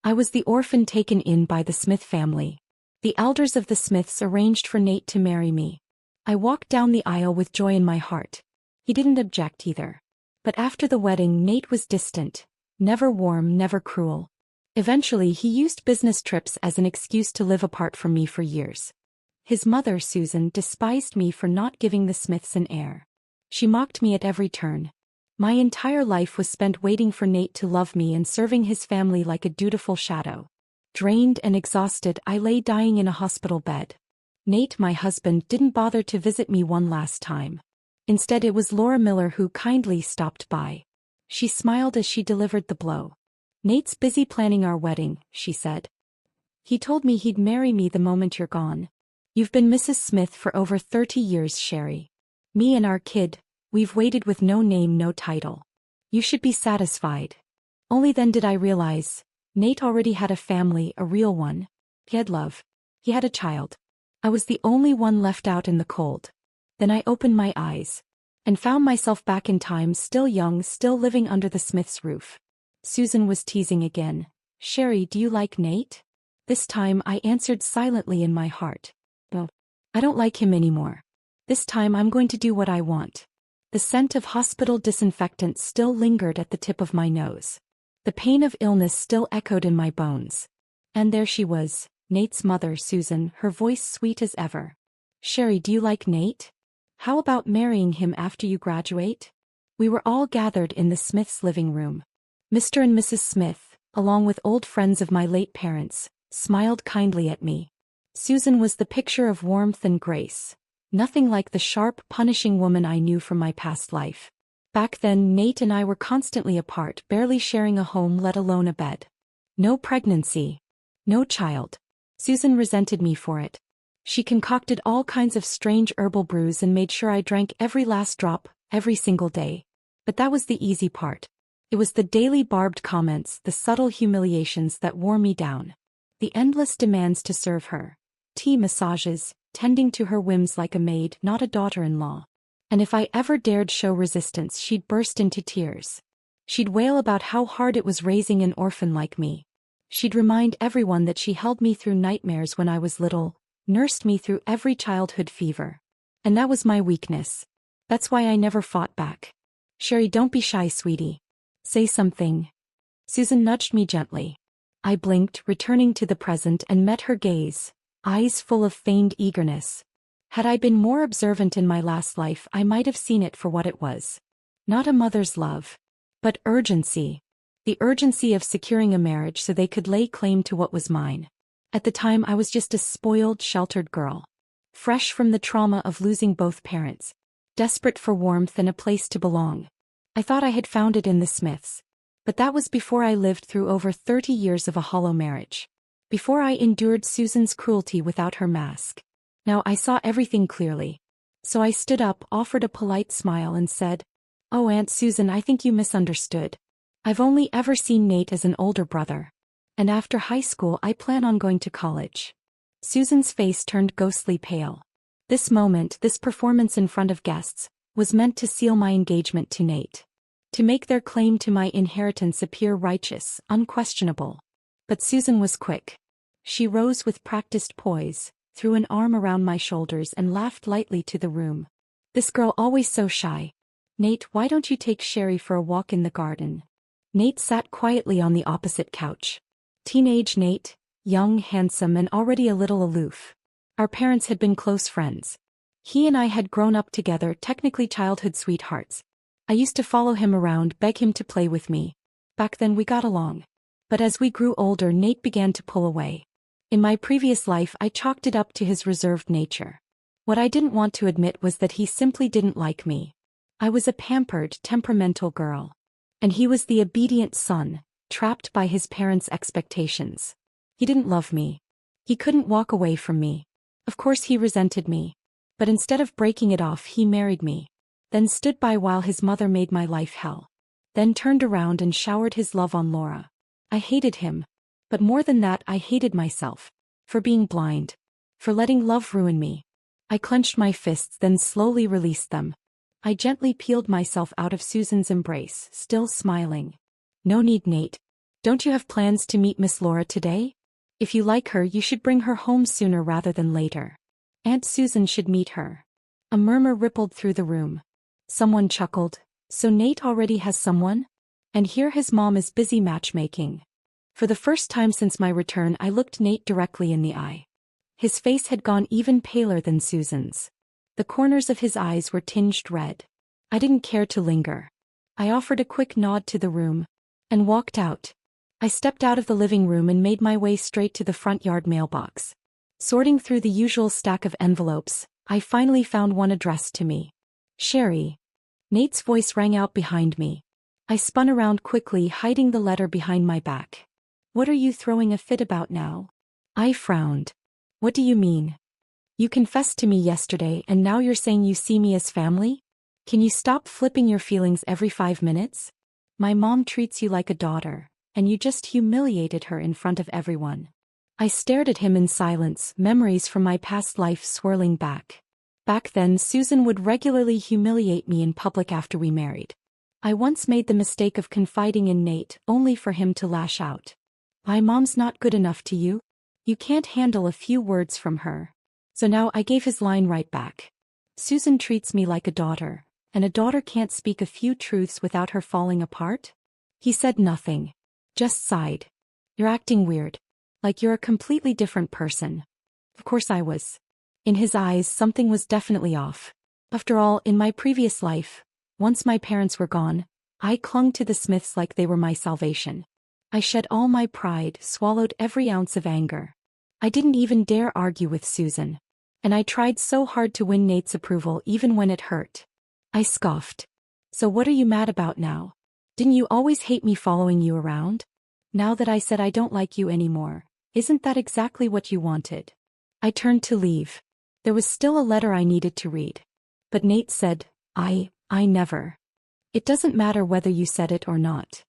I was the orphan taken in by the Smith family. The elders of the Smiths arranged for Nate to marry me. I walked down the aisle with joy in my heart. He didn't object either. But after the wedding, Nate was distant. Never warm, never cruel. Eventually, he used business trips as an excuse to live apart from me for years. His mother, Susan, despised me for not giving the Smiths an heir. She mocked me at every turn. My entire life was spent waiting for Nate to love me and serving his family like a dutiful shadow. Drained and exhausted, I lay dying in a hospital bed. Nate, my husband, didn't bother to visit me one last time. Instead, it was Laura Miller who kindly stopped by. She smiled as she delivered the blow. "Nate's busy planning our wedding," she said. "He told me he'd marry me the moment you're gone. You've been Mrs. Smith for over 30 years, Sherry. Me and our kid, we've waited with no name, no title. You should be satisfied." Only then did I realize, Nate already had a family, a real one. He had love. He had a child. I was the only one left out in the cold. Then I opened my eyes and found myself back in time, still young, still living under the Smith's roof. Susan was teasing again. "Sherry, do you like Nate?" This time I answered silently in my heart. "No, I don't like him anymore. This time I'm going to do what I want." The scent of hospital disinfectant still lingered at the tip of my nose. The pain of illness still echoed in my bones. And there she was, Nate's mother, Susan, her voice sweet as ever. "Sherry, do you like Nate? How about marrying him after you graduate?" We were all gathered in the Smiths' living room. Mr. and Mrs. Smith, along with old friends of my late parents, smiled kindly at me. Susan was the picture of warmth and grace. Nothing like the sharp, punishing woman I knew from my past life. Back then, Nate and I were constantly apart, barely sharing a home, let alone a bed. No pregnancy. No child. Susan resented me for it. She concocted all kinds of strange herbal brews and made sure I drank every last drop, every single day. But that was the easy part. It was the daily barbed comments, the subtle humiliations that wore me down. The endless demands to serve her. Tea massages, tending to her whims like a maid, not a daughter-in-law. And if I ever dared show resistance, she'd burst into tears. She'd wail about how hard it was raising an orphan like me. She'd remind everyone that she held me through nightmares when I was little, nursed me through every childhood fever. And that was my weakness. That's why I never fought back. "Sherry, don't be shy, sweetie. Say something." Susan nudged me gently. I blinked, returning to the present, and met her gaze, eyes full of feigned eagerness. Had I been more observant in my last life, I might have seen it for what it was. Not a mother's love, but urgency. The urgency of securing a marriage so they could lay claim to what was mine. At the time, I was just a spoiled, sheltered girl. Fresh from the trauma of losing both parents. Desperate for warmth and a place to belong. I thought I had found it in the Smiths. But that was before I lived through over 30 years of a hollow marriage. Before I endured Susan's cruelty without her mask. Now I saw everything clearly. So I stood up, offered a polite smile, and said, "Oh, Aunt Susan, I think you misunderstood. I've only ever seen Nate as an older brother. And after high school, I plan on going to college." Susan's face turned ghostly pale. This moment, this performance in front of guests, was meant to seal my engagement to Nate. To make their claim to my inheritance appear righteous, unquestionable. But Susan was quick. She rose with practiced poise, threw an arm around my shoulders and laughed lightly to the room. "This girl always so shy. Nate, why don't you take Sherry for a walk in the garden?" Nate sat quietly on the opposite couch. Teenage Nate, young, handsome, and already a little aloof. Our parents had been close friends. He and I had grown up together, technically childhood sweethearts. I used to follow him around, beg him to play with me. Back then we got along. But as we grew older, Nate began to pull away. In my previous life, I chalked it up to his reserved nature. What I didn't want to admit was that he simply didn't like me. I was a pampered, temperamental girl. And he was the obedient son, trapped by his parents' expectations. He didn't love me. He couldn't walk away from me. Of course he resented me. But instead of breaking it off, he married me. Then stood by while his mother made my life hell. Then turned around and showered his love on Laura. I hated him. But more than that, I hated myself. For being blind. For letting love ruin me. I clenched my fists, then slowly released them. I gently peeled myself out of Susan's embrace, still smiling. "No need, Nate. Don't you have plans to meet Miss Laura today? If you like her, you should bring her home sooner rather than later. Aunt Susan should meet her. A murmur rippled through the room. Someone chuckled. So Nate already has someone? And here his mom is busy matchmaking. For the first time since my return, I looked Nate directly in the eye. His face had gone even paler than Susan's. The corners of his eyes were tinged red. I didn't care to linger. I offered a quick nod to the room and walked out. I stepped out of the living room and made my way straight to the front yard mailbox. Sorting through the usual stack of envelopes, I finally found one addressed to me. Sherry. Nate's voice rang out behind me. I spun around quickly, hiding the letter behind my back. What are you throwing a fit about now? I frowned. What do you mean? You confessed to me yesterday and now you're saying you see me as family? Can you stop flipping your feelings every 5 minutes? My mom treats you like a daughter, and you just humiliated her in front of everyone. I stared at him in silence, memories from my past life swirling back. Back then, Susan would regularly humiliate me in public after we married. I once made the mistake of confiding in Nate, only for him to lash out. My mom's not good enough to you? You can't handle a few words from her. So now I gave his line right back. Susan treats me like a daughter, and a daughter can't speak a few truths without her falling apart? He said nothing. Just sighed. You're acting weird. Like you're a completely different person. Of course I was. In his eyes, something was definitely off. After all, in my previous life, once my parents were gone, I clung to the Smiths like they were my salvation. I shed all my pride, swallowed every ounce of anger. I didn't even dare argue with Susan. And I tried so hard to win Nate's approval even when it hurt. I scoffed. So what are you mad about now? Didn't you always hate me following you around? Now that I said I don't like you anymore, isn't that exactly what you wanted? I turned to leave. There was still a letter I needed to read. But Nate said, I never. It doesn't matter whether you said it or not.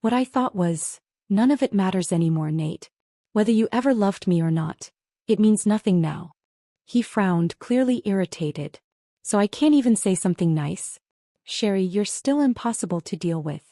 What I thought was, none of it matters anymore, Nate. Whether you ever loved me or not, it means nothing now. He frowned, clearly irritated. So I can't even say something nice? Sherry, you're still impossible to deal with.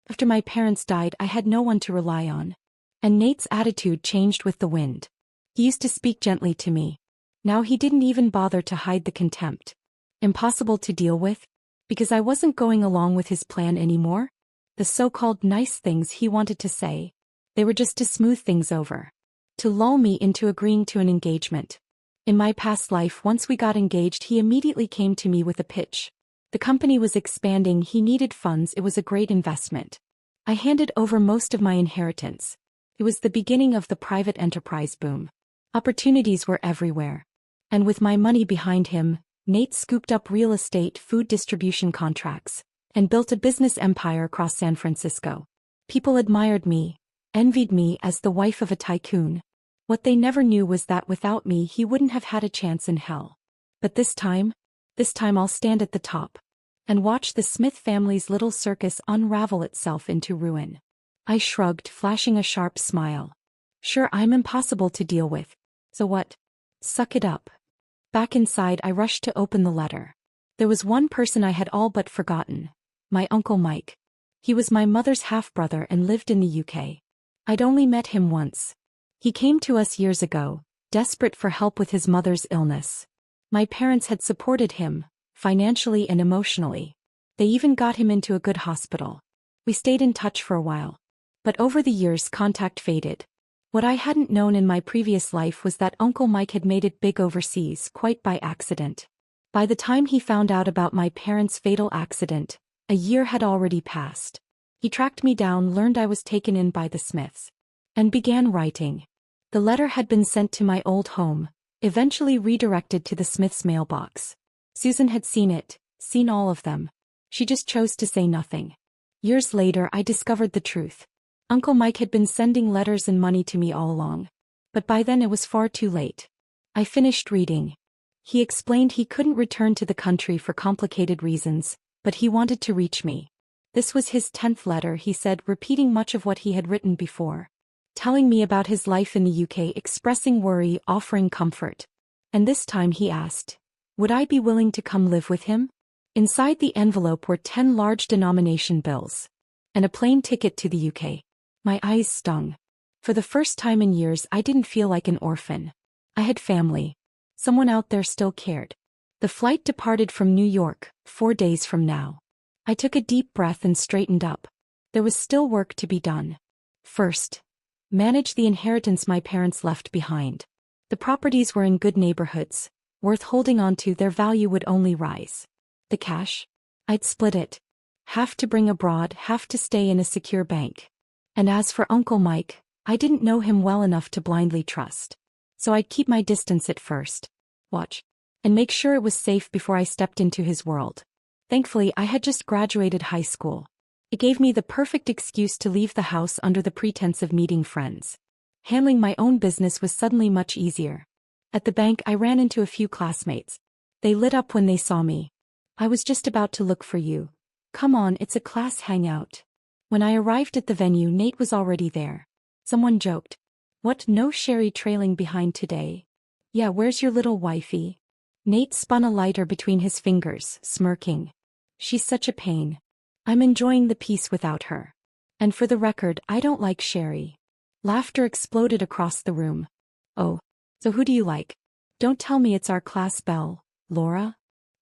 After my parents died, I had no one to rely on. And Nate's attitude changed with the wind. He used to speak gently to me. Now he didn't even bother to hide the contempt. Impossible to deal with? Because I wasn't going along with his plan anymore? The so-called nice things he wanted to say. They were just to smooth things over. To lull me into agreeing to an engagement. In my past life, once we got engaged, he immediately came to me with a pitch. The company was expanding, he needed funds, it was a great investment. I handed over most of my inheritance. It was the beginning of the private enterprise boom. Opportunities were everywhere. And with my money behind him, Nate scooped up real estate, food distribution contracts, and built a business empire across San Francisco. People admired me, envied me as the wife of a tycoon. What they never knew was that without me he wouldn't have had a chance in hell. But this time I'll stand at the top. And watch the Smith family's little circus unravel itself into ruin. I shrugged, flashing a sharp smile. Sure, I'm impossible to deal with. So what? Suck it up. Back inside, I rushed to open the letter. There was one person I had all but forgotten. My Uncle Mike. He was my mother's half-brother and lived in the UK. I'd only met him once. He came to us years ago, desperate for help with his mother's illness. My parents had supported him, financially and emotionally. They even got him into a good hospital. We stayed in touch for a while. But over the years, contact faded. What I hadn't known in my previous life was that Uncle Mike had made it big overseas, quite by accident. By the time he found out about my parents' fatal accident, a year had already passed. He tracked me down, learned I was taken in by the Smiths, and began writing. The letter had been sent to my old home, eventually redirected to the Smiths' mailbox. Susan had seen it, seen all of them. She just chose to say nothing. Years later, I discovered the truth. Uncle Mike had been sending letters and money to me all along. But by then it was far too late. I finished reading. He explained he couldn't return to the country for complicated reasons, but he wanted to reach me. This was his 10th letter, he said, repeating much of what he had written before. Telling me about his life in the UK, expressing worry, offering comfort. And this time he asked, would I be willing to come live with him? Inside the envelope were 10 large denomination bills. And a plane ticket to the UK. My eyes stung. For the first time in years, I didn't feel like an orphan. I had family. Someone out there still cared. The flight departed from New York, 4 days from now. I took a deep breath and straightened up. There was still work to be done. First, manage the inheritance my parents left behind. The properties were in good neighborhoods, worth holding on to. Their value would only rise. The cash? I'd split it. Half to bring abroad, half to stay in a secure bank. And as for Uncle Mike, I didn't know him well enough to blindly trust. So I'd keep my distance at first. Watch. And make sure it was safe before I stepped into his world. Thankfully, I had just graduated high school. It gave me the perfect excuse to leave the house under the pretense of meeting friends. Handling my own business was suddenly much easier. At the bank, I ran into a few classmates. They lit up when they saw me. I was just about to look for you. Come on, it's a class hangout. When I arrived at the venue, Nate was already there. Someone joked. What, no Sherry trailing behind today? Yeah, where's your little wifey? Nate spun a lighter between his fingers, smirking. She's such a pain. I'm enjoying the peace without her. And for the record, I don't like Sherry. Laughter exploded across the room. Oh, so who do you like? Don't tell me it's our class belle, Laura?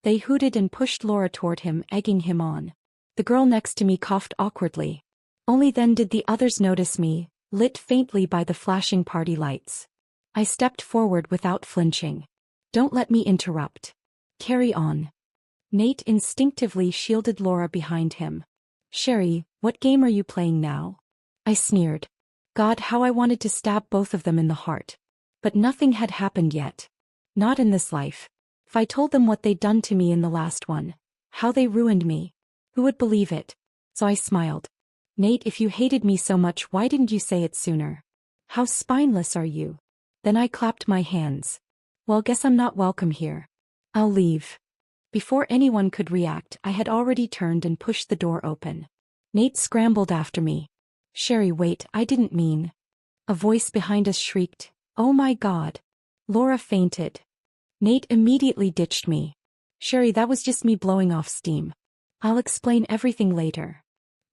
They hooted and pushed Laura toward him, egging him on. The girl next to me coughed awkwardly. Only then did the others notice me, lit faintly by the flashing party lights. I stepped forward without flinching. Don't let me interrupt. Carry on. Nate instinctively shielded Laura behind him. Sherry, what game are you playing now? I sneered. God, how I wanted to stab both of them in the heart. But nothing had happened yet. Not in this life. If I told them what they'd done to me in the last one, how they ruined me, who would believe it? So I smiled. Nate, if you hated me so much, why didn't you say it sooner? How spineless are you? Then I clapped my hands. Well, guess I'm not welcome here. I'll leave. Before anyone could react, I had already turned and pushed the door open. Nate scrambled after me. Sherry, wait, I didn't mean. A voice behind us shrieked, oh my God. Laura fainted. Nate immediately ditched me. Sherry, that was just me blowing off steam. I'll explain everything later.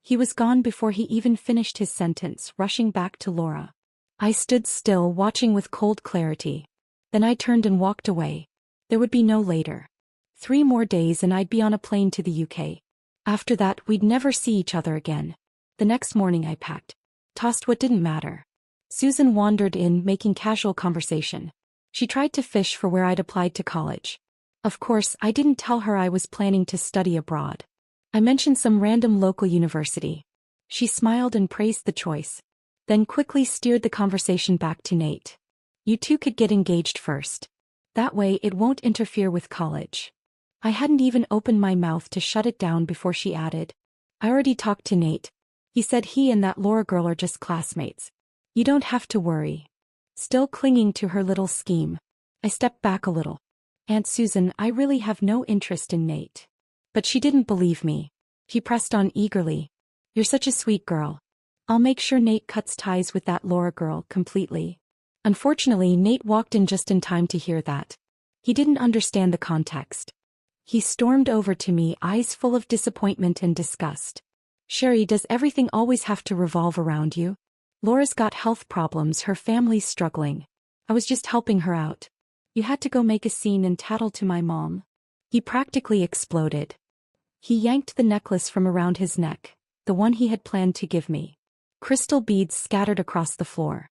He was gone before he even finished his sentence, rushing back to Laura. I stood still, watching with cold clarity. Then I turned and walked away. There would be no later. 3 more days and I'd be on a plane to the UK. After that, we'd never see each other again. The next morning I packed. Tossed what didn't matter. Susan wandered in, making casual conversation. She tried to fish for where I'd applied to college. Of course, I didn't tell her I was planning to study abroad. I mentioned some random local university. She smiled and praised the choice. Then quickly steered the conversation back to Nate. You two could get engaged first. That way it won't interfere with college. I hadn't even opened my mouth to shut it down before she added. I already talked to Nate. He said he and that Laura girl are just classmates. You don't have to worry. Still clinging to her little scheme, I stepped back a little. Aunt Susan, I really have no interest in Nate. But she didn't believe me. She pressed on eagerly. You're such a sweet girl. I'll make sure Nate cuts ties with that Laura girl completely. Unfortunately, Nate walked in just in time to hear that. He didn't understand the context. He stormed over to me, eyes full of disappointment and disgust. Sherry, does everything always have to revolve around you? Laura's got health problems, her family's struggling. I was just helping her out. You had to go make a scene and tattle to my mom. He practically exploded. He yanked the necklace from around his neck, the one he had planned to give me. Crystal beads scattered across the floor.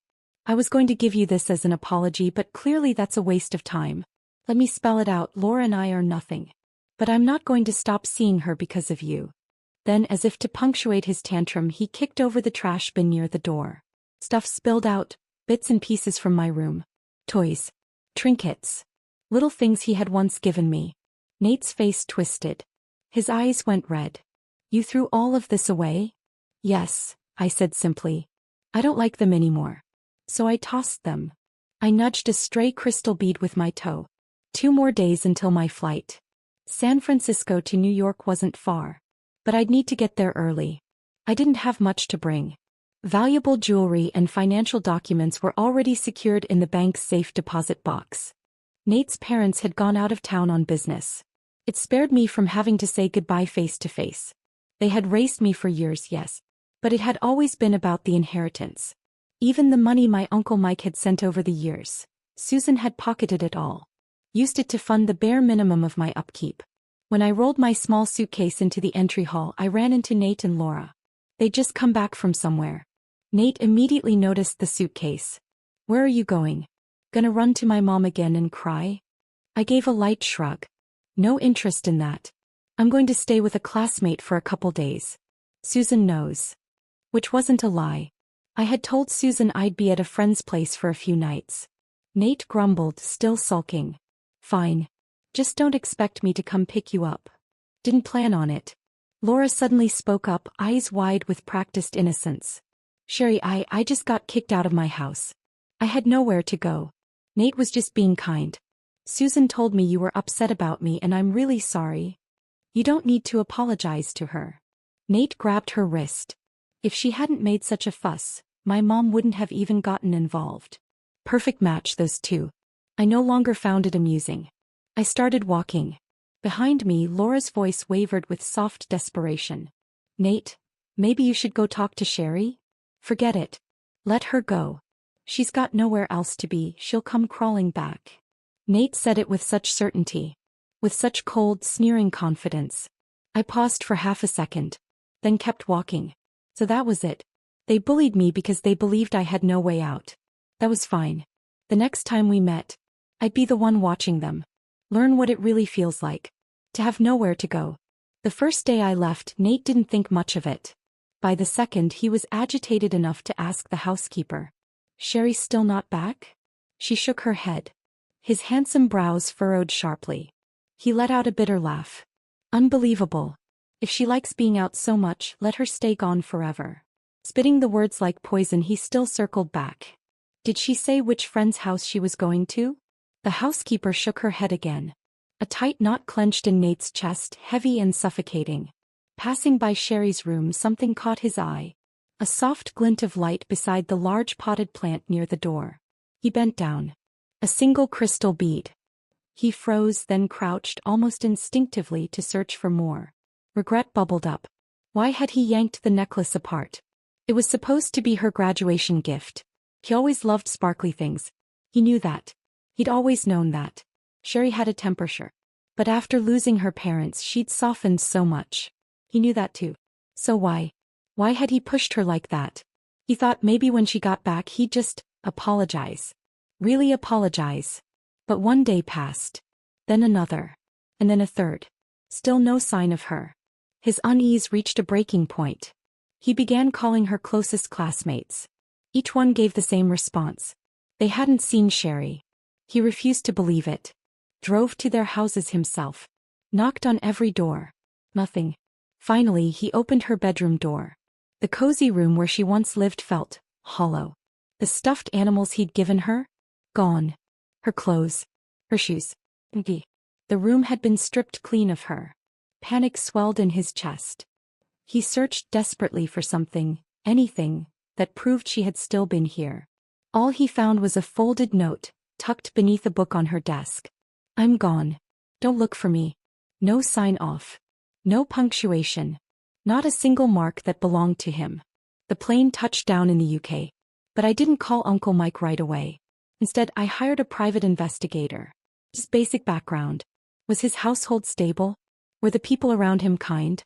I was going to give you this as an apology, but clearly that's a waste of time. Let me spell it out, Laura and I are nothing. But I'm not going to stop seeing her because of you. Then, as if to punctuate his tantrum, he kicked over the trash bin near the door. Stuff spilled out, bits and pieces from my room. Toys. Trinkets. Little things he had once given me. Nate's face twisted. His eyes went red. You threw all of this away? Yes, I said simply. I don't like them anymore. So I tossed them. I nudged a stray crystal bead with my toe. 2 more days until my flight. San Francisco to New York wasn't far. But I'd need to get there early. I didn't have much to bring. Valuable jewelry and financial documents were already secured in the bank's safe deposit box. Nate's parents had gone out of town on business. It spared me from having to say goodbye face to face. They had raised me for years, yes. But it had always been about the inheritance. Even the money my Uncle Mike had sent over the years, Susan had pocketed it all. Used it to fund the bare minimum of my upkeep. When I rolled my small suitcase into the entry hall, I ran into Nate and Laura. They'd just come back from somewhere. Nate immediately noticed the suitcase. "Where are you going? Gonna run to my mom again and cry?" I gave a light shrug. "No interest in that. I'm going to stay with a classmate for a couple days. Susan knows." Which wasn't a lie. I had told Susan I'd be at a friend's place for a few nights. Nate grumbled, still sulking. "Fine. Just don't expect me to come pick you up." "Didn't plan on it." Laura suddenly spoke up, eyes wide with practiced innocence. "Sherry, I just got kicked out of my house. I had nowhere to go. Nate was just being kind. Susan told me you were upset about me and I'm really sorry." "You don't need to apologize to her." Nate grabbed her wrist. "If she hadn't made such a fuss, my mom wouldn't have even gotten involved." Perfect match, those two. I no longer found it amusing. I started walking. Behind me, Laura's voice wavered with soft desperation. "Nate, maybe you should go talk to Sherry? Forget it. Let her go. She's got nowhere else to be, she'll come crawling back." Nate said it with such certainty. With such cold, sneering confidence. I paused for half a second. Then kept walking. So that was it. They bullied me because they believed I had no way out. That was fine. The next time we met, I'd be the one watching them. Learn what it really feels like. To have nowhere to go. The first day I left, Nate didn't think much of it. By the second, he was agitated enough to ask the housekeeper. "Sherry's still not back?" She shook her head. His handsome brows furrowed sharply. He let out a bitter laugh. "Unbelievable. If she likes being out so much, let her stay gone forever." Spitting the words like poison, he still circled back. "Did she say which friend's house she was going to?" The housekeeper shook her head again. A tight knot clenched in Nate's chest, heavy and suffocating. Passing by Sherry's room, something caught his eye. A soft glint of light beside the large potted plant near the door. He bent down. A single crystal bead. He froze, then crouched almost instinctively to search for more. Regret bubbled up. Why had he yanked the necklace apart? It was supposed to be her graduation gift. He always loved sparkly things. He knew that. He'd always known that. Sherry had a temper, sure. But after losing her parents, she'd softened so much. He knew that too. So why had he pushed her like that? He thought maybe when she got back he'd just apologize. Really apologize. But one day passed. Then another. And then a third. Still no sign of her. His unease reached a breaking point. He began calling her closest classmates. Each one gave the same response. They hadn't seen Sherry. He refused to believe it. Drove to their houses himself. Knocked on every door. Nothing. Finally, he opened her bedroom door. The cozy room where she once lived felt hollow. The stuffed animals he'd given her? Gone. Her clothes. Her shoes. Empty. The room had been stripped clean of her. Panic swelled in his chest. He searched desperately for something, anything, that proved she had still been here. All he found was a folded note, tucked beneath a book on her desk. "I'm gone. Don't look for me." No sign off. No punctuation. Not a single mark that belonged to him. The plane touched down in the UK. But I didn't call Uncle Mike right away. Instead, I hired a private investigator. Just basic background. Was his household stable? Were the people around him kind?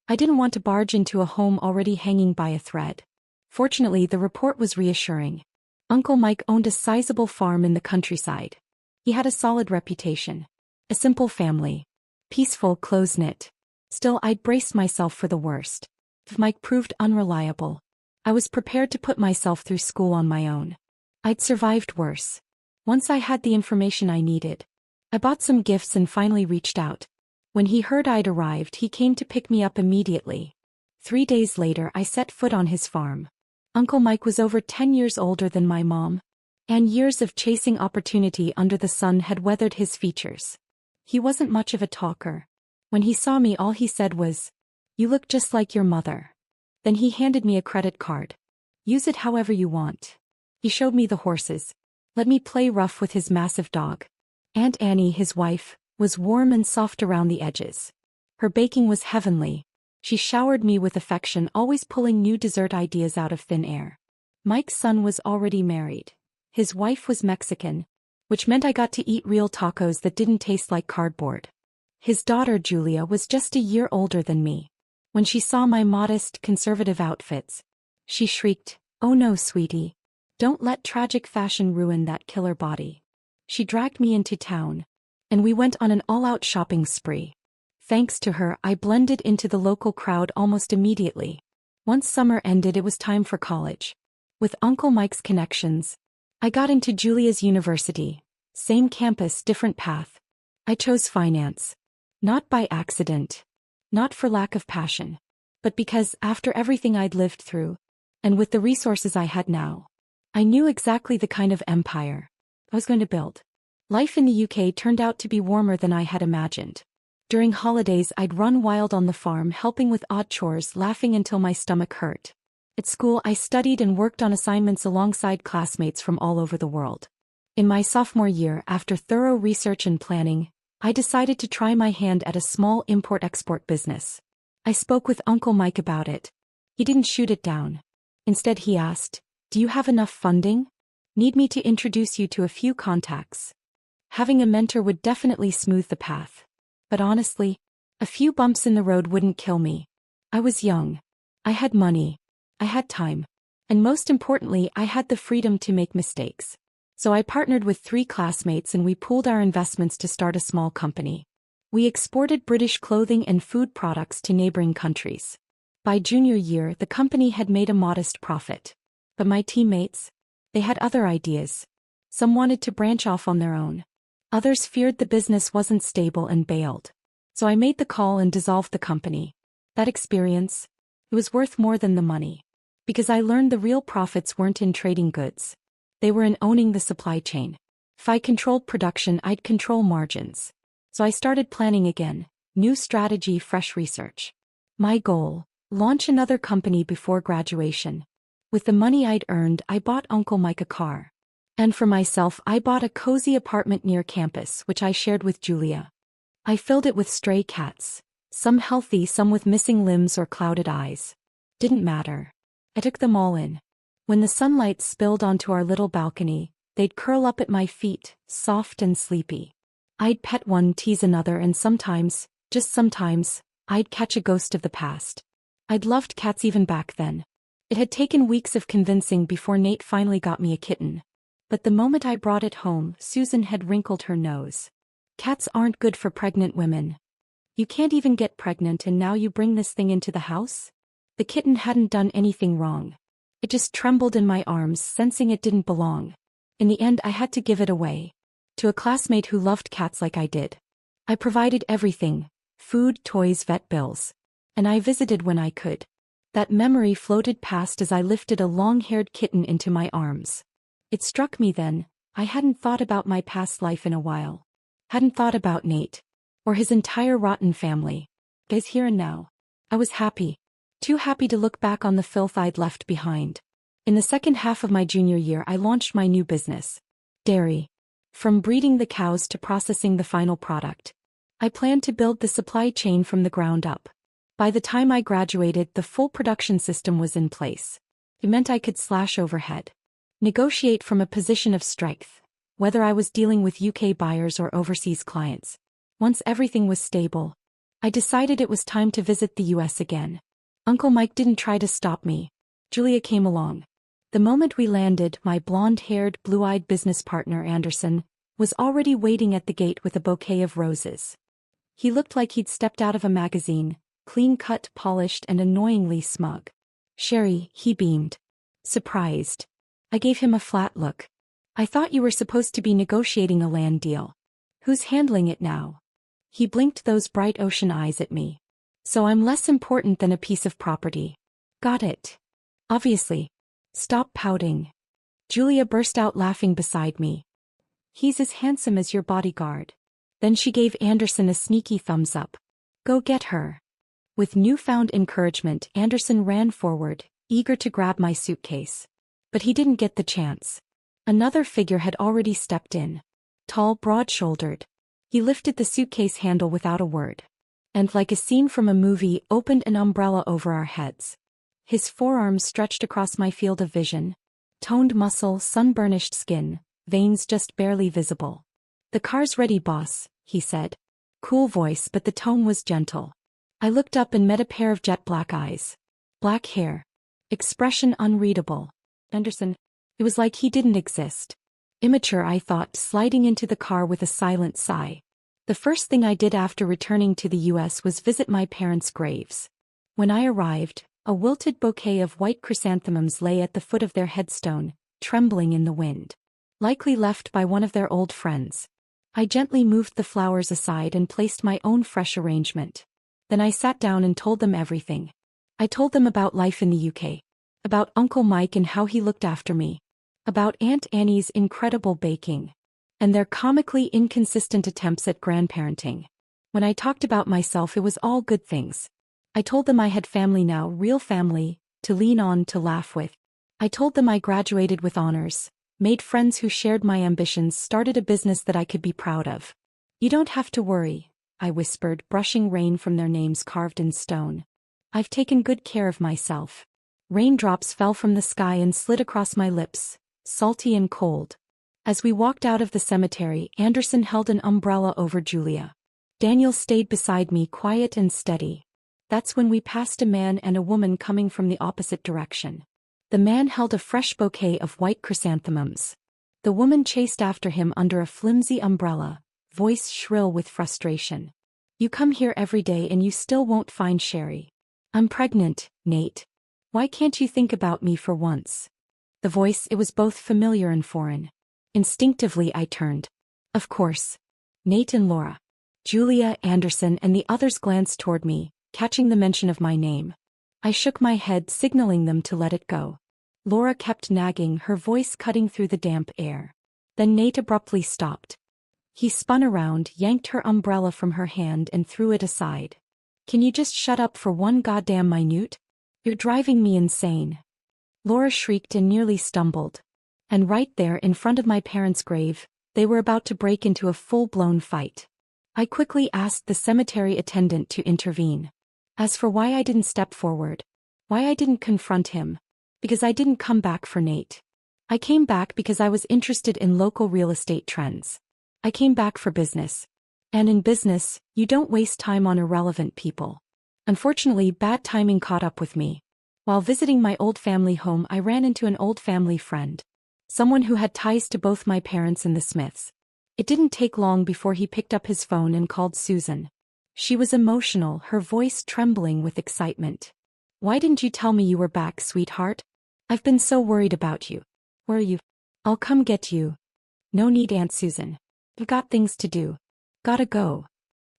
I didn't want to barge into a home already hanging by a thread. Fortunately, the report was reassuring. Uncle Mike owned a sizable farm in the countryside. He had a solid reputation. A simple family. Peaceful, close-knit. Still, I'd braced myself for the worst. If Mike proved unreliable, I was prepared to put myself through school on my own. I'd survived worse. Once I had the information I needed, I bought some gifts and finally reached out. When he heard I'd arrived, he came to pick me up immediately. 3 days later, I set foot on his farm. Uncle Mike was over 10 years older than my mom, and years of chasing opportunity under the sun had weathered his features. He wasn't much of a talker. When he saw me, all he said was, "You look just like your mother." Then he handed me a credit card. "Use it however you want." He showed me the horses. Let me play rough with his massive dog. Aunt Annie, his wife, was warm and soft around the edges. Her baking was heavenly. She showered me with affection, always pulling new dessert ideas out of thin air. Mike's son was already married. His wife was Mexican, which meant I got to eat real tacos that didn't taste like cardboard. His daughter Julia was just a year older than me. When she saw my modest, conservative outfits, she shrieked, "Oh no, sweetie. Don't let tragic fashion ruin that killer body." She dragged me into town, and we went on an all-out shopping spree. Thanks to her, I blended into the local crowd almost immediately. Once summer ended, it was time for college. With Uncle Mike's connections, I got into Julia's university. Same campus, different path. I chose finance. Not by accident. Not for lack of passion. But because, after everything I'd lived through, and with the resources I had now, I knew exactly the kind of empire I was going to build. Life in the UK turned out to be warmer than I had imagined. During holidays, I'd run wild on the farm, helping with odd chores, laughing until my stomach hurt. At school, I studied and worked on assignments alongside classmates from all over the world. In my sophomore year, after thorough research and planning, I decided to try my hand at a small import-export business. I spoke with Uncle Mike about it. He didn't shoot it down. Instead, he asked, "Do you have enough funding? Need me to introduce you to a few contacts?" Having a mentor would definitely smooth the path. But honestly, a few bumps in the road wouldn't kill me. I was young. I had money. I had time. And most importantly, I had the freedom to make mistakes. So I partnered with 3 classmates and we pooled our investments to start a small company. We exported British clothing and food products to neighboring countries. By junior year, the company had made a modest profit. But my teammates, they had other ideas. Some wanted to branch off on their own. Others feared the business wasn't stable and bailed. So I made the call and dissolved the company. That experience, it was worth more than the money. Because I learned the real profits weren't in trading goods. They were in owning the supply chain. If I controlled production, I'd control margins. So I started planning again. New strategy, fresh research. My goal, launch another company before graduation. With the money I'd earned, I bought Uncle Mike a car. And for myself, I bought a cozy apartment near campus, which I shared with Julia. I filled it with stray cats. Some healthy, some with missing limbs or clouded eyes. Didn't matter. I took them all in. When the sunlight spilled onto our little balcony, they'd curl up at my feet, soft and sleepy. I'd pet one, tease another, and sometimes, just sometimes, I'd catch a ghost of the past. I'd loved cats even back then. It had taken weeks of convincing before Nate finally got me a kitten. But the moment I brought it home, Susan had wrinkled her nose. "Cats aren't good for pregnant women. You can't even get pregnant and now you bring this thing into the house?" The kitten hadn't done anything wrong. It just trembled in my arms, sensing it didn't belong. In the end, I had to give it away. To a classmate who loved cats like I did. I provided everything: food, toys, vet bills. And I visited when I could. That memory floated past as I lifted a long-haired kitten into my arms. It struck me then, I hadn't thought about my past life in a while. Hadn't thought about Nate. Or his entire rotten family. Guys, here and now. I was happy. Too happy to look back on the filth I'd left behind. In the second half of my junior year, I launched my new business. Dairy. From breeding the cows to processing the final product. I planned to build the supply chain from the ground up. By the time I graduated, the full production system was in place. It meant I could slash overhead. Negotiate from a position of strength, whether I was dealing with UK buyers or overseas clients. Once everything was stable, I decided it was time to visit the US again. Uncle Mike didn't try to stop me. Julia came along. The moment we landed, my blonde-haired, blue-eyed business partner, Anderson, was already waiting at the gate with a bouquet of roses. He looked like he'd stepped out of a magazine, clean-cut, polished, and annoyingly smug. "Sherry," he beamed. Surprised. I gave him a flat look. "I thought you were supposed to be negotiating a land deal. Who's handling it now?" He blinked those bright ocean eyes at me. "So I'm less important than a piece of property." "Got it. Obviously." "Stop pouting." Julia burst out laughing beside me. "He's as handsome as your bodyguard." Then she gave Anderson a sneaky thumbs up. "Go get her." With newfound encouragement, Anderson ran forward, eager to grab my suitcase. But he didn't get the chance. Another figure had already stepped in. Tall, broad-shouldered. He lifted the suitcase handle without a word. and like a scene from a movie, opened an umbrella over our heads. His forearms stretched across my field of vision. Toned muscle, sun-burnished skin, veins just barely visible. "The car's ready, boss," he said. Cool voice, but the tone was gentle. I looked up and met a pair of jet black eyes. Black hair. Expression unreadable. Anderson. It was like he didn't exist. Immature, I thought, sliding into the car with a silent sigh. The first thing I did after returning to the US was visit my parents' graves. When I arrived, a wilted bouquet of white chrysanthemums lay at the foot of their headstone, trembling in the wind. Likely left by one of their old friends. I gently moved the flowers aside and placed my own fresh arrangement. Then I sat down and told them everything. I told them about life in the UK. About Uncle Mike and how he looked after me. About Aunt Annie's incredible baking. And their comically inconsistent attempts at grandparenting. When I talked about myself, it was all good things. I told them I had family now, real family, to lean on, to laugh with. I told them I graduated with honors, made friends who shared my ambitions, started a business that I could be proud of. "You don't have to worry," I whispered, brushing rain from their names carved in stone. "I've taken good care of myself." Raindrops fell from the sky and slid across my lips, salty and cold. As we walked out of the cemetery, Anderson held an umbrella over Julia. Daniel stayed beside me, quiet and steady. That's when we passed a man and a woman coming from the opposite direction. The man held a fresh bouquet of white chrysanthemums. The woman chased after him under a flimsy umbrella, voice shrill with frustration. "You come here every day and you still won't find Sherry. I'm pregnant, Nate. Why can't you think about me for once?" The voice, it was both familiar and foreign. Instinctively I turned. Of course. Nate and Laura. Julia, Anderson, and the others glanced toward me, catching the mention of my name. I shook my head, signaling them to let it go. Laura kept nagging, her voice cutting through the damp air. Then Nate abruptly stopped. He spun around, yanked her umbrella from her hand and threw it aside. "Can you just shut up for one goddamn minute? You're driving me insane." Laura shrieked and nearly stumbled. And right there in front of my parents' grave, they were about to break into a full-blown fight. I quickly asked the cemetery attendant to intervene. As for why I didn't step forward, why I didn't confront him, because I didn't come back for Nate. I came back because I was interested in local real estate trends. I came back for business. And in business, you don't waste time on irrelevant people. Unfortunately, bad timing caught up with me. While visiting my old family home, I ran into an old family friend. Someone who had ties to both my parents and the Smiths. It didn't take long before he picked up his phone and called Susan. She was emotional, her voice trembling with excitement. "Why didn't you tell me you were back, sweetheart? I've been so worried about you. Where are you? I'll come get you." "No need, Aunt Susan. I've got things to do. Gotta go."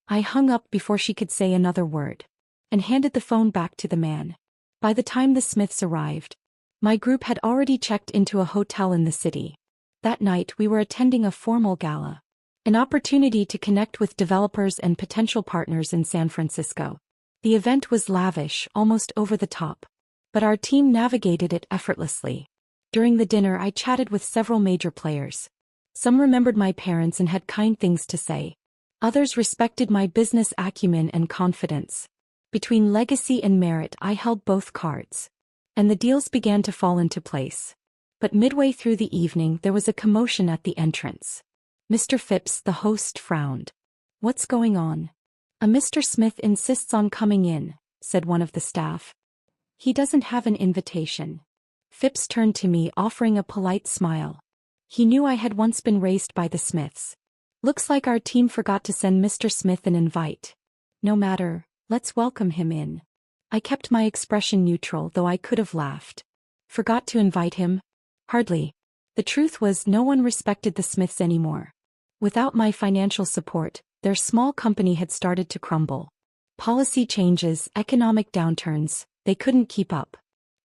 I hung up before she could say another word, and handed the phone back to the man. By the time the Smiths arrived, my group had already checked into a hotel in the city. That night we were attending a formal gala. An opportunity to connect with developers and potential partners in San Francisco. The event was lavish, almost over the top. But our team navigated it effortlessly. During the dinner I chatted with several major players. Some remembered my parents and had kind things to say. Others respected my business acumen and confidence. Between legacy and merit I held both cards. And the deals began to fall into place. But midway through the evening there was a commotion at the entrance. Mr. Phipps, the host, frowned. "What's going on?" "A Mr. Smith insists on coming in," said one of the staff. "He doesn't have an invitation." Phipps turned to me, offering a polite smile. He knew I had once been raised by the Smiths. "Looks like our team forgot to send Mr. Smith an invite. No matter, let's welcome him in." I kept my expression neutral, though I could have laughed. Forgot to invite him? Hardly. The truth was, no one respected the Smiths anymore. Without my financial support, their small company had started to crumble. Policy changes, economic downturns, they couldn't keep up.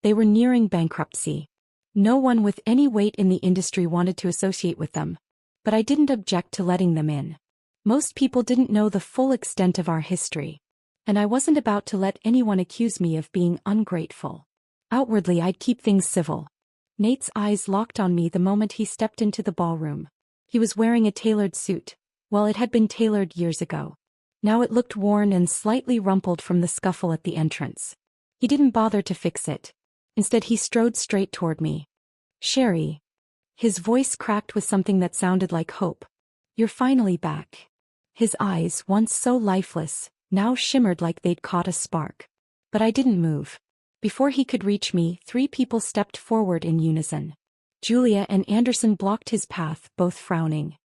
They were nearing bankruptcy. No one with any weight in the industry wanted to associate with them. But I didn't object to letting them in. Most people didn't know the full extent of our history. And I wasn't about to let anyone accuse me of being ungrateful. Outwardly I'd keep things civil. Nate's eyes locked on me the moment he stepped into the ballroom. He was wearing a tailored suit. Well, it had been tailored years ago. Now it looked worn and slightly rumpled from the scuffle at the entrance. He didn't bother to fix it. Instead he strode straight toward me. "Sherry." His voice cracked with something that sounded like hope. "You're finally back." His eyes, once so lifeless, now shimmered like they'd caught a spark. But I didn't move. Before he could reach me, 3 people stepped forward in unison. Julia and Anderson blocked his path, both frowning.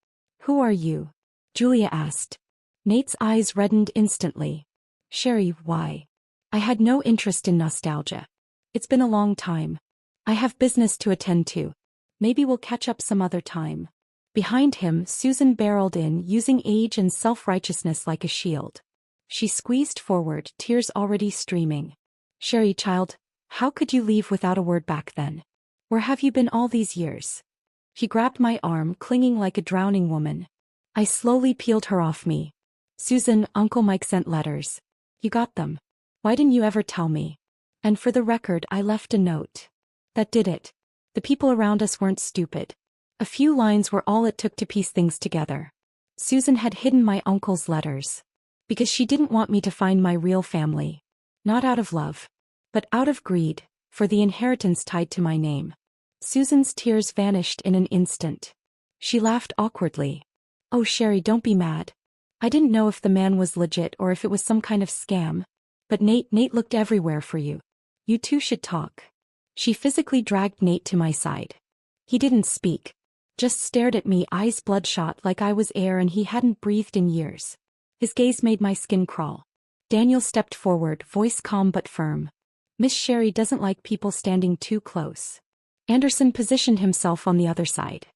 "Who are you?" Julia asked. Nate's eyes reddened instantly. "Sherry, why?" I had no interest in nostalgia. "It's been a long time. I have business to attend to. Maybe we'll catch up some other time." Behind him, Susan barreled in, using age and self-righteousness like a shield. She squeezed forward, tears already streaming. "Sherry, child, how could you leave without a word back then? Where have you been all these years?" He grabbed my arm, clinging like a drowning woman. I slowly peeled her off me. "Susan, Uncle Mike sent letters. You got them. Why didn't you ever tell me? And for the record, I left a note. That did it. The people around us weren't stupid. A few lines were all it took to piece things together. Susan had hidden my uncle's letters. Because she didn't want me to find my real family. Not out of love. But out of greed, for the inheritance tied to my name." Susan's tears vanished in an instant. She laughed awkwardly. "Oh, Sherry, don't be mad. I didn't know if the man was legit or if it was some kind of scam. But Nate looked everywhere for you. You two should talk." She physically dragged Nate to my side. He didn't speak. Just stared at me, eyes bloodshot like I was air and he hadn't breathed in years. His gaze made my skin crawl. Daniel stepped forward, voice calm but firm. "Miss Sherry doesn't like people standing too close." Anderson positioned himself on the other side.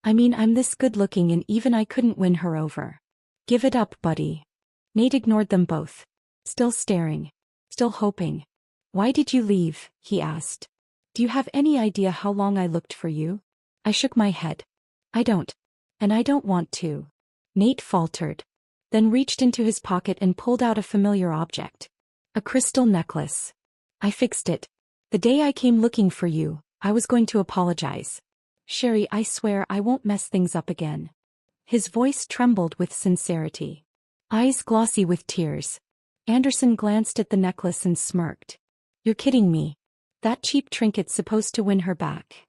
"I mean, I'm this good-looking and even I couldn't win her over." "Give it up, buddy." Nate ignored them both. Still staring. Still hoping. "Why did you leave?" he asked. "Do you have any idea how long I looked for you?" I shook my head. "I don't. And I don't want to." Nate faltered. Then reached into his pocket and pulled out a familiar object. A crystal necklace. "I fixed it. The day I came looking for you, I was going to apologize. Sherry, I swear I won't mess things up again." His voice trembled with sincerity. Eyes glossy with tears. Anderson glanced at the necklace and smirked. "You're kidding me. That cheap trinket's supposed to win her back."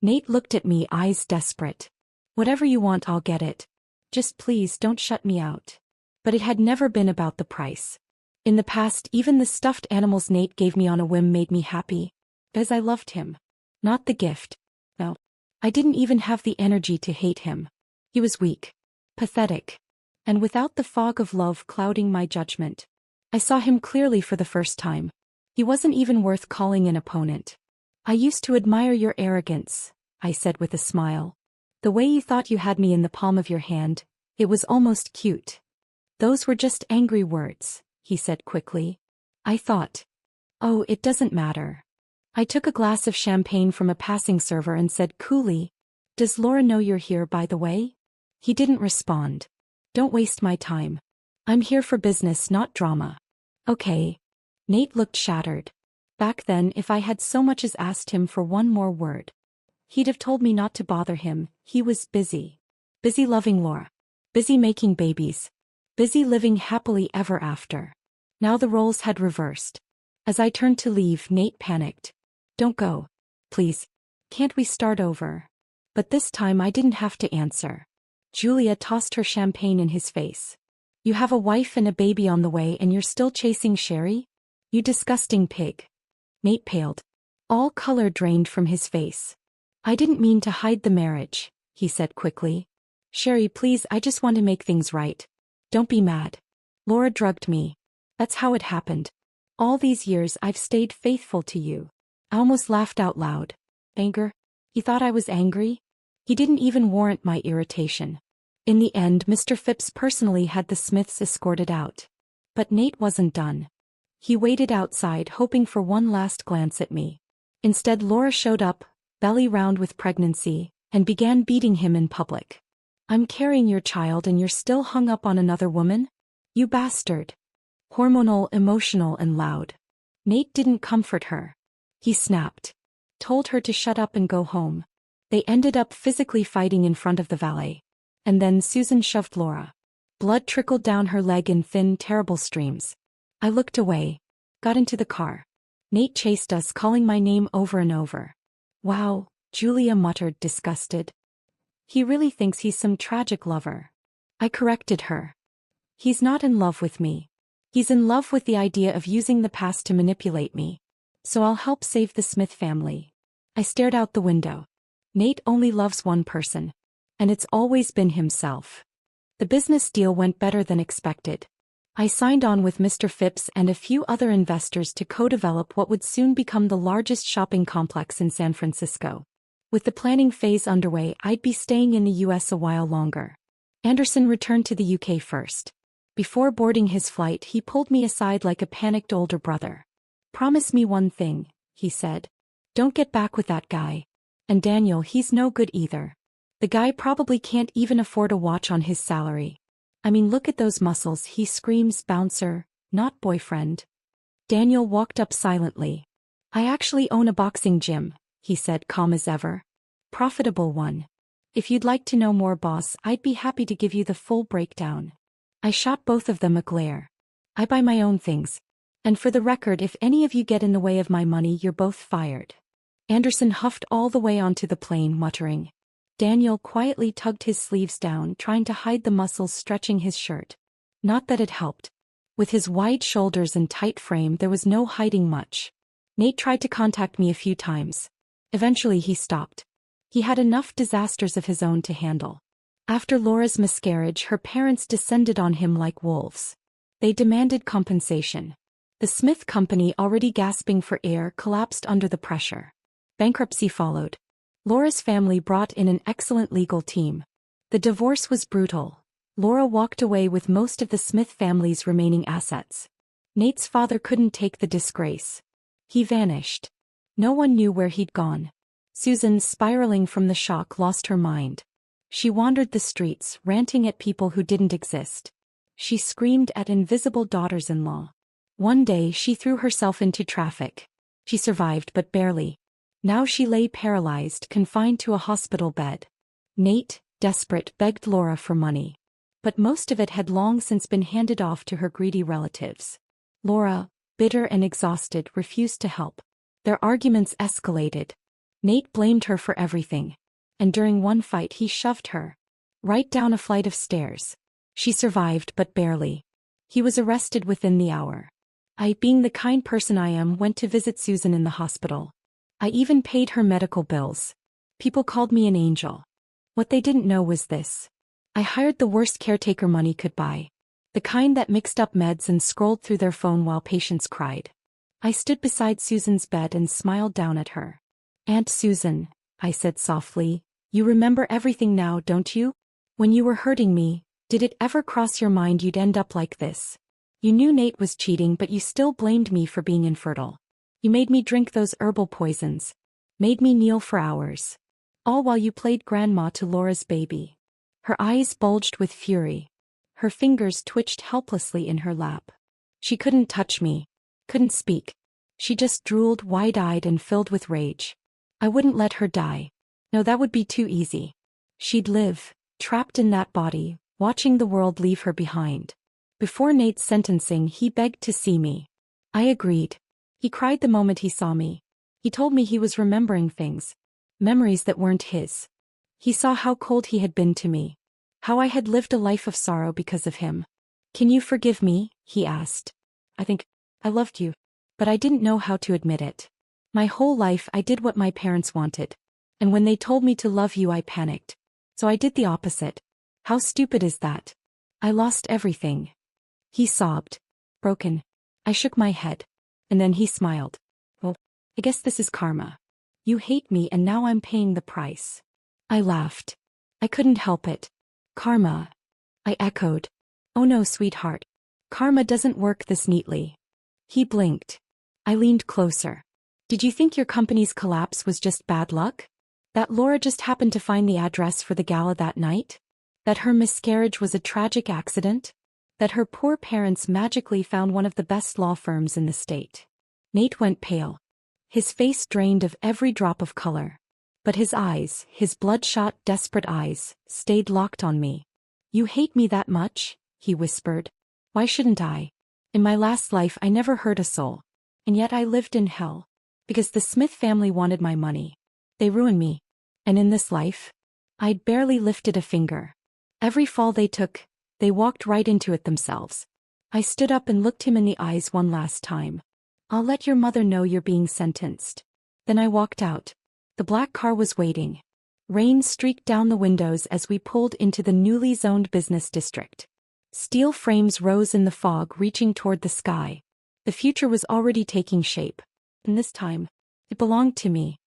Nate looked at me, eyes desperate. "Whatever you want, I'll get it. Just please don't shut me out." But it had never been about the price. In the past, even the stuffed animals Nate gave me on a whim made me happy. Because I loved him. Not the gift. No. I didn't even have the energy to hate him. He was weak. Pathetic. And without the fog of love clouding my judgment, I saw him clearly for the first time. He wasn't even worth calling an opponent. "I used to admire your arrogance," I said with a smile. "The way you thought you had me in the palm of your hand, it was almost cute." "Those were just angry words," he said quickly. I thought. "Oh, it doesn't matter." I took a glass of champagne from a passing server and said coolly, "Does Laura know you're here, by the way?" He didn't respond. "Don't waste my time. I'm here for business, not drama." "Okay." Nate looked shattered. Back then, if I had so much as asked him for one more word, he'd have told me not to bother him. He was busy. Busy loving Laura. Busy making babies. Busy living happily ever after. Now the roles had reversed. As I turned to leave, Nate panicked. "Don't go. Please. Can't we start over?" But this time I didn't have to answer. Julia tossed her champagne in his face. "You have a wife and a baby on the way and you're still chasing Sherry? You disgusting pig." Nate paled. All color drained from his face. "I didn't mean to hide the marriage," he said quickly. "Sherry, please, I just want to make things right. Don't be mad. Laura drugged me. That's how it happened. All these years I've stayed faithful to you." I almost laughed out loud. Anger? He thought I was angry? He didn't even warrant my irritation. In the end, Mr. Phipps personally had the Smiths escorted out. But Nate wasn't done. He waited outside, hoping for one last glance at me. Instead, Laura showed up, belly round with pregnancy, and began beating him in public. "I'm carrying your child and you're still hung up on another woman? You bastard." Hormonal, emotional, and loud. Nate didn't comfort her. He snapped. Told her to shut up and go home. They ended up physically fighting in front of the valet. And then Susan shoved Laura. Blood trickled down her leg in thin, terrible streams. I looked away. Got into the car. Nate chased us, calling my name over and over. Wow, Julia muttered, disgusted. He really thinks he's some tragic lover. I corrected her. He's not in love with me. He's in love with the idea of using the past to manipulate me. So I'll help save the Smith family. I stared out the window. Nate only loves one person. And it's always been himself. The business deal went better than expected. I signed on with Mr. Phipps and a few other investors to co-develop what would soon become the largest shopping complex in San Francisco. With the planning phase underway, I'd be staying in the US a while longer. Anderson returned to the UK first. Before boarding his flight, he pulled me aside like a panicked older brother. Promise me one thing, he said. Don't get back with that guy. And Daniel, he's no good either. The guy probably can't even afford a watch on his salary. I mean, look at those muscles, he screams, bouncer, not boyfriend. Daniel walked up silently. I actually own a boxing gym, he said, calm as ever. Profitable one. If you'd like to know more, boss, I'd be happy to give you the full breakdown. I shot both of them a glare. I buy my own things. And for the record, if any of you get in the way of my money, you're both fired. Anderson huffed all the way onto the plane, muttering. Daniel quietly tugged his sleeves down, trying to hide the muscles stretching his shirt. Not that it helped. With his wide shoulders and tight frame, there was no hiding much. Nate tried to contact me a few times. Eventually he stopped. He had enough disasters of his own to handle. After Laura's miscarriage, her parents descended on him like wolves. They demanded compensation. The Smith company, already gasping for air, collapsed under the pressure. Bankruptcy followed. Laura's family brought in an excellent legal team. The divorce was brutal. Laura walked away with most of the Smith family's remaining assets. Nate's father couldn't take the disgrace. He vanished. No one knew where he'd gone. Susan, spiraling from the shock, lost her mind. She wandered the streets, ranting at people who didn't exist. She screamed at invisible daughters-in-law. One day she threw herself into traffic. She survived, but barely. Now she lay paralyzed, confined to a hospital bed. Nate, desperate, begged Laura for money. But most of it had long since been handed off to her greedy relatives. Laura, bitter and exhausted, refused to help. Their arguments escalated. Nate blamed her for everything. And during one fight he shoved her right down a flight of stairs. She survived, but barely. He was arrested within the hour. I, being the kind person I am, went to visit Susan in the hospital. I even paid her medical bills. People called me an angel. What they didn't know was this. I hired the worst caretaker money could buy. The kind that mixed up meds and scrolled through their phone while patients cried. I stood beside Susan's bed and smiled down at her. Aunt Susan, I said softly, you remember everything now, don't you? When you were hurting me, did it ever cross your mind you'd end up like this? You knew Nate was cheating, but you still blamed me for being infertile. You made me drink those herbal poisons. Made me kneel for hours. All while you played grandma to Laura's baby. Her eyes bulged with fury. Her fingers twitched helplessly in her lap. She couldn't touch me. Couldn't speak. She just drooled, wide-eyed and filled with rage. I wouldn't let her die. No, that would be too easy. She'd live, trapped in that body, watching the world leave her behind. Before Nate's sentencing, he begged to see me. I agreed. He cried the moment he saw me. He told me he was remembering things. Memories that weren't his. He saw how cold he had been to me. How I had lived a life of sorrow because of him. Can you forgive me? He asked. I think I loved you. But I didn't know how to admit it. My whole life I did what my parents wanted. And when they told me to love you, I panicked. So I did the opposite. How stupid is that? I lost everything. He sobbed. Broken. I shook my head. And then he smiled. Well, I guess this is karma. You hate me and now I'm paying the price. I laughed. I couldn't help it. Karma. I echoed. Oh no, sweetheart. Karma doesn't work this neatly. He blinked. I leaned closer. Did you think your company's collapse was just bad luck? That Laura just happened to find the address for the gala that night? That her miscarriage was a tragic accident? That her poor parents magically found one of the best law firms in the state? Nate went pale. His face drained of every drop of color. But his eyes, his bloodshot, desperate eyes, stayed locked on me. You hate me that much? he whispered. Why shouldn't I? In my last life I never hurt a soul. And yet I lived in hell. Because the Smith family wanted my money. They ruined me. And in this life? I'd barely lifted a finger. Every fall they took, they walked right into it themselves. I stood up and looked him in the eyes one last time. I'll let your mother know you're being sentenced. Then I walked out. The black car was waiting. Rain streaked down the windows as we pulled into the newly zoned business district. Steel frames rose in the fog, reaching toward the sky. The future was already taking shape. And this time, it belonged to me.